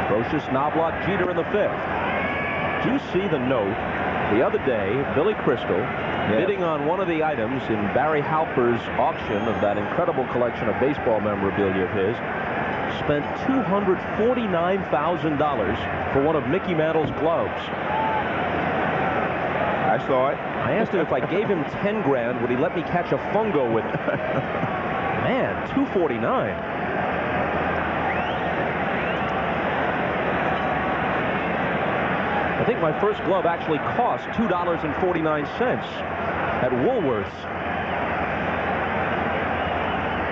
Brocious, Knobloch, Jeter in the 5th. Do you see the note? The other day, Billy Crystal, bidding on one of the items in Barry Halper's auction of that incredible collection of baseball memorabilia of his, spent $249,000 for one of Mickey Mantle's gloves. I saw it. I asked him if I gave him 10 grand, would he let me catch a fungo with it? Man, $249. I think my first glove actually cost $2.49 at Woolworth's.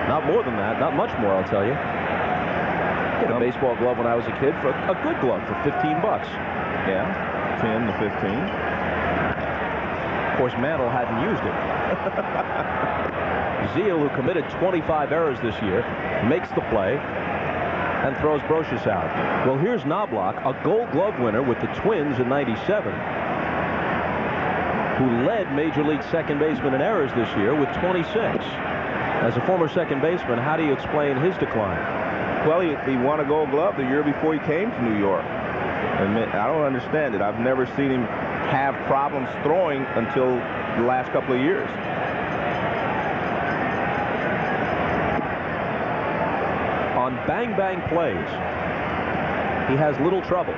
Not more than that, not much more, I'll tell you. Get a baseball glove when I was a kid for a good glove for 15 bucks. Yeah, 10 to 15. Of course, Mantle hadn't used it. Zeal, who committed 25 errors this year, makes the play and throws Brocious out. Well, here's Knobloch, a Gold Glove winner with the Twins in '97, who led Major League second baseman in errors this year with 26. As a former second baseman, how do you explain his decline? Well, he won a Gold Glove the year before he came to New York. And I don't understand it. I've never seen him have problems throwing until the last couple of years. On bang-bang plays, he has little trouble.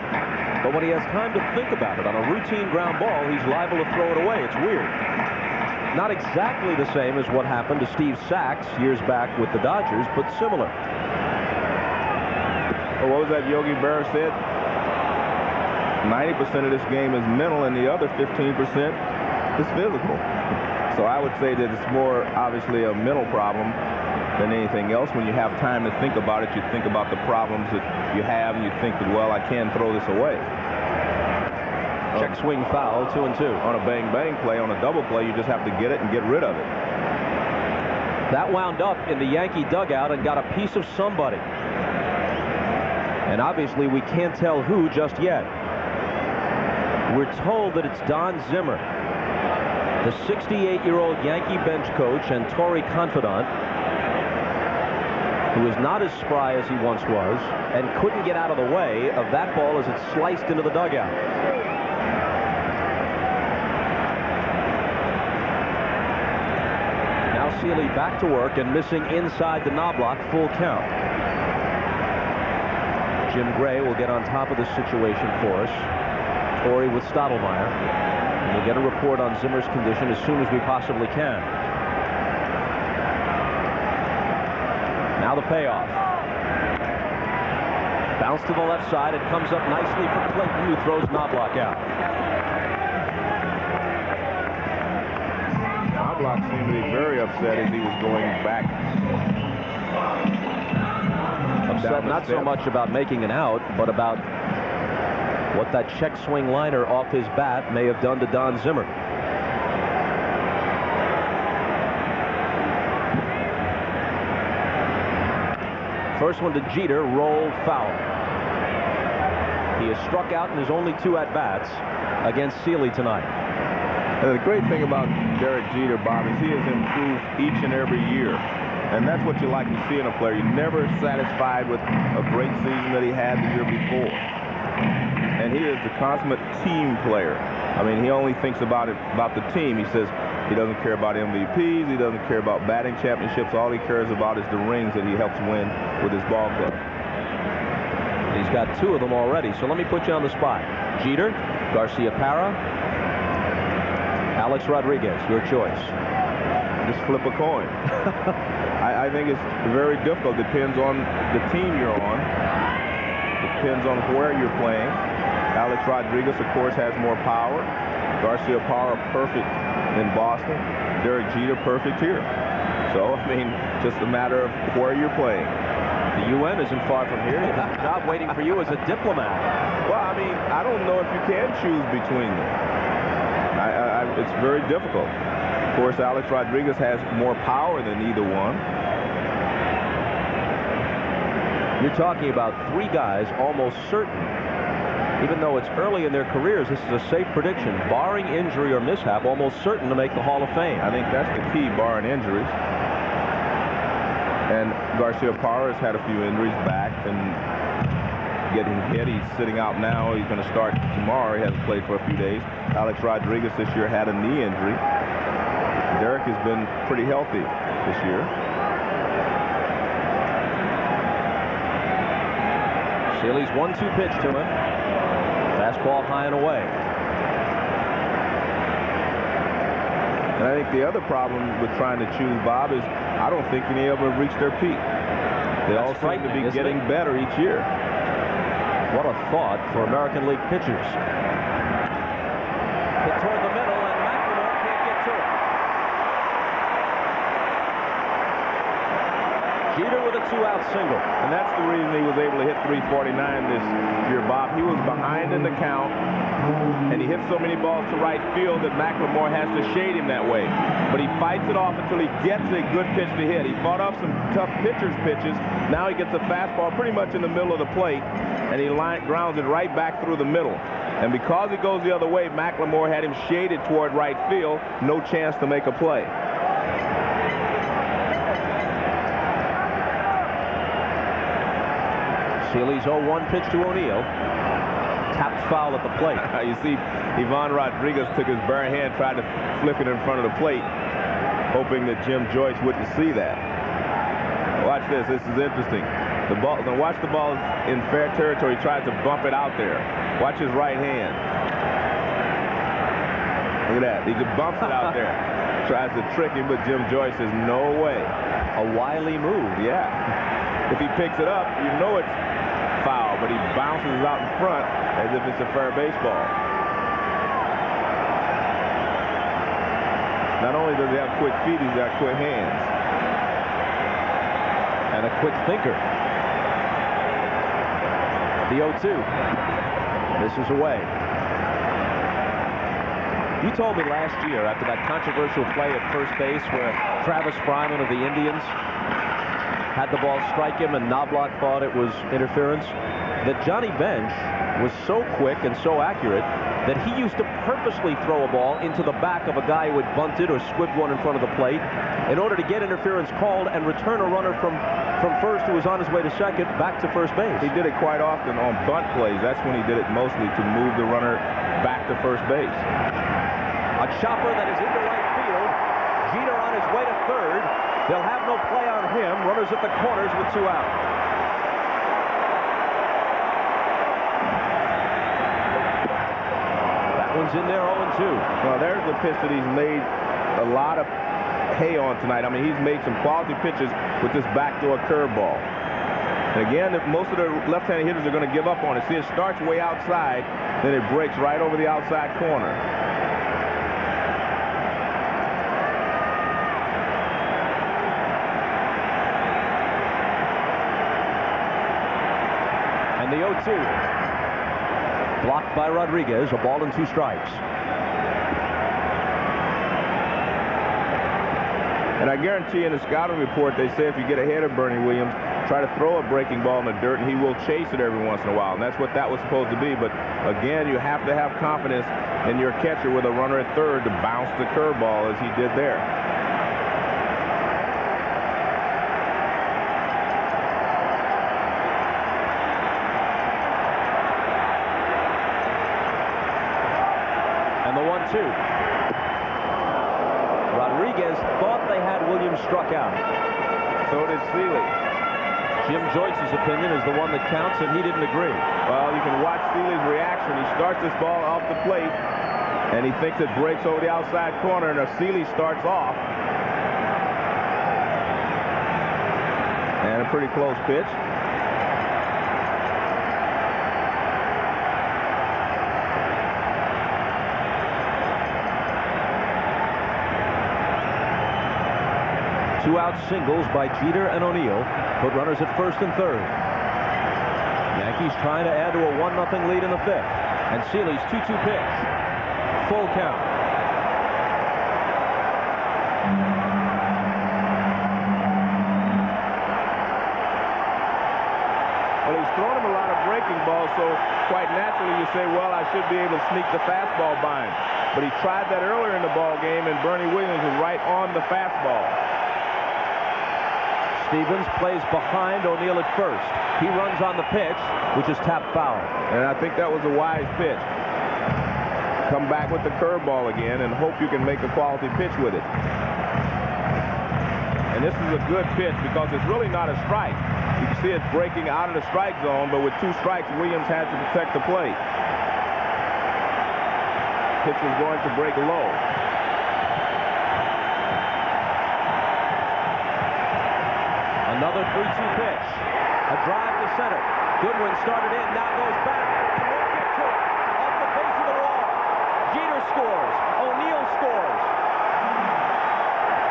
But when he has time to think about it on a routine ground ball, he's liable to throw it away. It's weird. Not exactly the same as what happened to Steve Sachs years back with the Dodgers, but similar. Well, what was that Yogi Berra said? 90% of this game is mental, and the other 15% is physical. So I would say that it's more obviously a mental problem than anything else. When you have time to think about it, you think about the problems that you have, and you think that, well, I can throw this away. Check swing foul, 2-2. On a bang-bang play, on a double play, you just have to get it and get rid of it. That wound up in the Yankee dugout and got a piece of somebody. And obviously we can't tell who just yet. We're told that it's Don Zimmer, the 68-year-old Yankee bench coach and Tory confidant, who is not as spry as he once was and couldn't get out of the way of that ball as it sliced into the dugout. Now Seeley back to work and missing inside the Knobloch, full count. Jim Gray will get on top of this situation for us. Torrey with Stottlemyre. And we'll get a report on Zimmer's condition as soon as we possibly can. Now the payoff. Bounce to the left side. It comes up nicely for Clayton, who throws Knobloch out. Knobloch seemed to be very upset as he was going back. Upset not so much about making an out, but about what that check swing liner off his bat may have done to Don Zimmer. First one to Jeter, rolled foul. He is struck out in his only 2 at-bats against Seeley tonight. And the great thing about Derek Jeter, Bob, is he has improved each and every year. And that's what you like to see in a player. You're never satisfied with a great season that he had the year before. And he is the consummate team player. I mean, he only thinks about the team. He says he doesn't care about MVPs. He doesn't care about batting championships. All he cares about is the rings that he helps win with his ball club. He's got 2 of them already. So let me put you on the spot. Jeter, Garcia-Parra, Alex Rodriguez, your choice. Just flip a coin. I think it's very difficult. Depends on the team you're on. Depends on where you're playing. Alex Rodriguez, of course, has more power. Garcia-Parra, perfect in Boston. Derek Jeter, perfect here. So, I mean, just a matter of where you're playing. The UN isn't far from here. You have a job waiting for you as a diplomat. Well, I mean, I don't know if you can choose between them. It's very difficult. Of course, Alex Rodriguez has more power than either one. You're talking about 3 guys almost certain, even though it's early in their careers, this is a safe prediction, barring injury or mishap, almost certain to make the Hall of Fame. I think that's the key, barring injuries. And Garcia-Parra has had a few injuries back, and getting hit. He's sitting out now. He's going to start tomorrow. He hasn't played for a few days. Alex Rodriguez this year had a knee injury. Derek has been pretty healthy this year. Seeley's 1-2 pitch to him. Fastball high and away. And I think the other problem with trying to choose, Bob, is I don't think any of them have reached their peak. They all seem to be getting better each year. What a thought for American League pitchers. Hit toward the middle, and McLemore can't get to it. Jeter with a 2-out single. And that's the reason he was able to hit 349 this year, Bob. He was behind in the count, and he hit so many balls to right field that McLemore has to shade him that way. But he fights it off until he gets a good pitch to hit. He fought off some tough pitcher's pitches. Now he gets a fastball pretty much in the middle of the plate, and he grounds it right back through the middle. And because he goes the other way, McLemore had him shaded toward right field. No chance to make a play. Seeley's 0-1 pitch to O'Neill. Tapped foul at the plate. You see, Ivan Rodriguez took his bare hand, tried to flip it in front of the plate, hoping that Jim Joyce wouldn't see that. Watch this. This is interesting. The ball. Now watch the ball in fair territory. He tries to bump it out there. Watch his right hand. Look at that. He just bumps it out there. Tries to trick him, but Jim Joyce says no way. A wily move. Yeah. If he picks it up, you know it's foul, but he bounces out in front as if it's a fair baseball. Not only does he have quick feet, he's got quick hands. And a quick thinker. The 0-2. This is away. You told me last year, after that controversial play at first base where Travis Fryman of the Indians had the ball strike him and Knobloch thought it was interference, that Johnny Bench was so quick and so accurate that he used to purposely throw a ball into the back of a guy who had bunted or squibbed one in front of the plate in order to get interference called and return a runner from first who was on his way to second back to first base. He did it quite often on bunt plays. That's when he did it mostly, to move the runner back to first base. A chopper that is into right field. Jeter on his way to third. They'll have no play on him. Runners at the corners with 2 out. That one's in there, 0-2. Well, there's the pitch that he's made a lot of hay on tonight. I mean, he's made some quality pitches with this backdoor curveball. And again, most of the left-handed hitters are going to give up on it. See, it starts way outside, then it breaks right over the outside corner. The 0-2. Blocked by Rodriguez. A ball and 2 strikes. And I guarantee in the scouting report they say if you get ahead of Bernie Williams, try to throw a breaking ball in the dirt and he will chase it every once in a while. And that's what that was supposed to be. But again, you have to have confidence in your catcher with a runner at third to bounce the curveball as he did there. And the 1-2. Rodriguez thought they had Williams struck out. So did Seeley. Jim Joyce's opinion is the one that counts, and he didn't agree. Well, you can watch Seeley's reaction. He starts this ball off the plate, and he thinks it breaks over the outside corner, and Seeley starts off. And a pretty close pitch. Two-out singles by Jeter and O'Neill put runners at first and third. Yankees trying to add to a 1-0 lead in the 5th. And Seeley's 2-2 pitch. Full count. Well, he's thrown him a lot of breaking balls, so quite naturally you say, well, I should be able to sneak the fastball by him. But he tried that earlier in the ball game, and Bernie Williams was right on the fastball. Stevens plays behind O'Neill at first. He runs on the pitch, which is tapped foul. And I think that was a wise pitch. Come back with the curveball again and hope you can make a quality pitch with it. And this is a good pitch because it's really not a strike. You can see it breaking out of the strike zone, but with 2 strikes, Williams had to protect the plate. Pitch was going to break low. Another 3-2 pitch. A drive to center. Goodwin started in, now goes back. And won't get to it. Off the face of the wall. Jeter scores. O'Neill scores.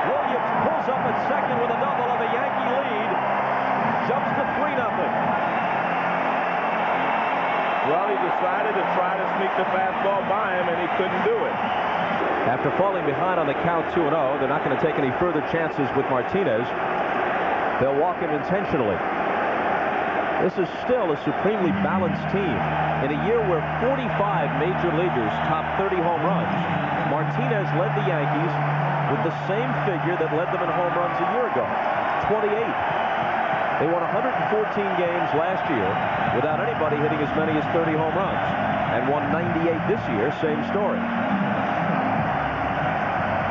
Williams pulls up at second with a double on the Yankee lead. Jumps to 3-0. Well, he decided to try to sneak the fastball by him, and he couldn't do it. After falling behind on the count 2-0, they're not going to take any further chances with Martinez. They'll walk him intentionally. This is still a supremely balanced team. In a year where 45 major leaguers topped 30 home runs, Martinez led the Yankees with the same figure that led them in home runs a year ago, 28. They won 114 games last year without anybody hitting as many as 30 home runs, and won 98 this year, same story.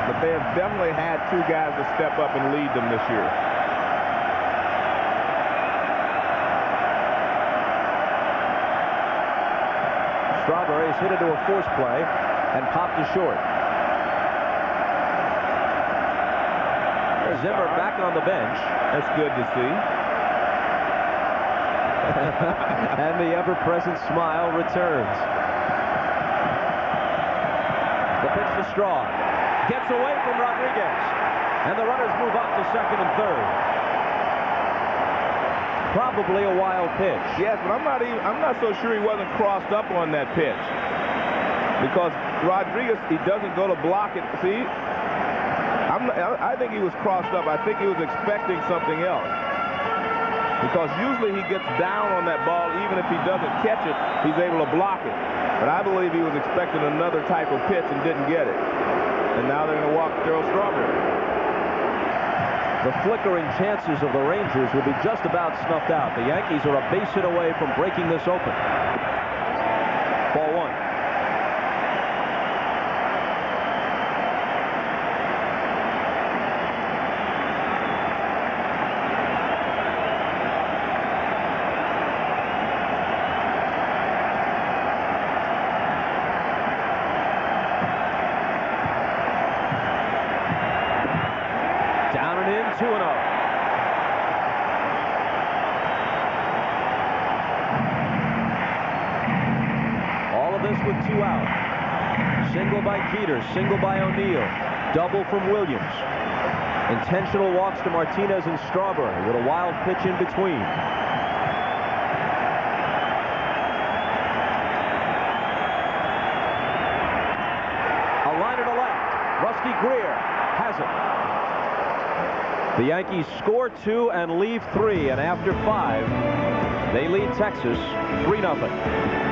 But they have definitely had 2 guys to step up and lead them this year. Strawberry is hit into a force play and popped to short. Zimmer back on the bench. That's good to see. And the ever-present smile returns. The pitch to Straw. Gets away from Rodriguez. And the runners move up to second and third. Probably a wild pitch. Yes, but I'm not so sure he wasn't crossed up on that pitch. Because Rodriguez, he doesn't go to block it. See? I think he was crossed up. I think he was expecting something else. Because usually he gets down on that ball, even if he doesn't catch it, he's able to block it. But I believe he was expecting another type of pitch and didn't get it. And now they're going to walk Darryl Strawberry. The flickering chances of the Rangers will be just about snuffed out. The Yankees are a base hit away from breaking this open. Ball 1. Down and in, 2-0. All of this with 2 out. Single by Jeter, single by O'Neill, double from Williams. Intentional walks to Martinez and Strawberry with a wild pitch in between. A liner to left. Rusty Greer has it. The Yankees score 2 and leave 3, and after 5, they lead Texas 3-0.